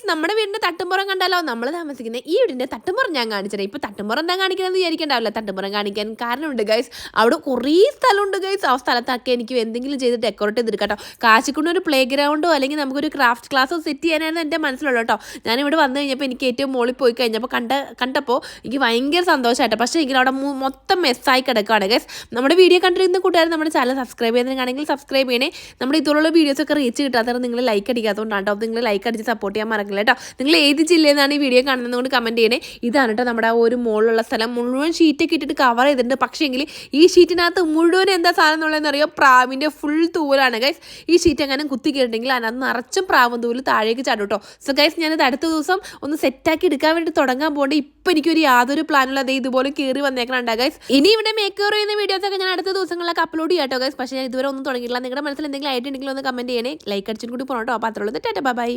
Guys നമ്മുടെ വീടിന്റെ തട്ടുമ്പുറം കണ്ടാലോ, നമ്മൾ താമസിക്കുന്ന ഈ വീടിന്റെ തട്ടുമ്പുറം ഞാൻ കാണിച്ചത്. ഇപ്പൊ തട്ടുമ്പുറം എന്താ കാണിക്കണമെന്ന് വിചാരിക്കണ്ടാവില്ല. തട്ടുമ്പുറം കാണിക്കാൻ കാരണമുണ്ട് ഗൈസ്. അവിടെ കുറേ സ്ഥലമുണ്ട് ഗൈസ്. ആ സ്ഥലത്തൊക്കെ എനിക്ക് എന്തെങ്കിലും ചെയ്ത് ഡെക്കറേറ്റ് ചെയ്തെടുക്കാം കേട്ടോ. കാശിക്കൊണ്ട് ഒരു പ്ലേ ഗ്രൗണ്ടോ അല്ലെങ്കിൽ നമുക്കൊരു ക്രാഫ്റ്റ് ക്ലാസ്സോ സെറ്റ് ചെയ്യാനായിരുന്നു എൻ്റെ മനസ്സിലുള്ളൂ കേട്ടോ. ഞാനിവിടെ വന്നു കഴിഞ്ഞപ്പോൾ എനിക്ക് ഏറ്റവും മുകളിൽ പോയി കഴിഞ്ഞപ്പോൾ കണ്ടപ്പോൾ എനിക്ക് ഭയങ്കര സന്തോഷമായിട്ടോ. പക്ഷേ എങ്കിൽ അവിടെ മൊത്തം മെസ്സായി കിടക്കുകയാണ് ഗൈസ്. നമ്മുടെ വീഡിയോ കണ്ടിരുന്ന കൂട്ടുകാർ നമ്മുടെ ചാനൽ സബ്സ്ക്രൈബ് ചെയ്യുന്നതിനാണെങ്കിൽ സബ്സ്ക്രൈബ് ചെയ്യണേ. നമ്മുടെ ഇതുപോലുള്ള വീഡിയോസൊക്കെ റീച്ച് കിട്ടാത്തവർ നിങ്ങൾ ലൈക്ക് അടിക്കാത്തതുകൊണ്ടാണ് കേട്ടോ. നിങ്ങൾ ലൈക്ക് അടിച്ച് സപ്പോർട്ട് ചെയ്യാൻ മറക്കില്ല കേട്ടോ. നിങ്ങൾ ഏത് ജില്ലയിൽ നിന്നാണ് ഈ വീഡിയോ കാണുന്നത് കൊണ്ട് കമൻറ്റ് ചെയ്യണേ. ഇതാണ് കേട്ടോ നമ്മുടെ ആ ഒരു മുകളിലുള്ള സ്ഥലം. മുഴുവൻ ഷീറ്റൊക്കെ ഇട്ടിട്ട് കവർ ചെയ്തിട്ടുണ്ട്. പക്ഷേ എങ്കിൽ ഈ ഷീറ്റിനകത്ത് മുഴുവൻ എന്താ സാധനം എന്നുള്ളതെന്ന് അറിയോ? പ്രാവിൻ്റെ ഫുൾ തൂവലാണ് ഗൈസ്. ഈ ഷീറ്റ് എങ്ങനെ കുത്തി കയറിയിട്ടുണ്ടെങ്കിൽ അതിനകത്ത് നിറച്ചും പ്രാവും തൂവൽ താഴേക്ക് ചാടും കേട്ടോ. സോ ഗൈസ് ഞാനത് അടുത്ത ദിവസം ഒന്ന് സെറ്റാക്കി എടുക്കാൻ വേണ്ടി തുടങ്ങാൻ പോകേണ്ട. ഇപ്പം എനിക്കൊരു യാതൊരു പ്ലാനുള്ള അതേ ഇതുപോലെ കയറി വന്നേക്കണുണ്ട് ഗൈസ്. ഇനി ഇവിടെ മേക്ക് ഓവർ ചെയ്യുന്ന വീഡിയോസൊക്കെ ഞാൻ അടുത്ത ദിവസങ്ങളിലൊക്കെ അപ്ലോഡ് ചെയ്യാം കേട്ടോ ഗൈസ്. പക്ഷേ ഞാൻ ഇതുവരെ ഒന്നും തുടങ്ങിയില്ല. നിങ്ങളുടെ മനസ്സിൽ എന്തെങ്കിലും ആയിട്ടുണ്ടെങ്കിൽ ഒന്ന് കമൻറ്റ് ചെയ്യണേ. ലൈക്ക് അടിച്ചിട്ട് കൂടി പോകണം കേട്ടോ. അപ്പോൾ അത്രയുള്ളത്. Tata bye.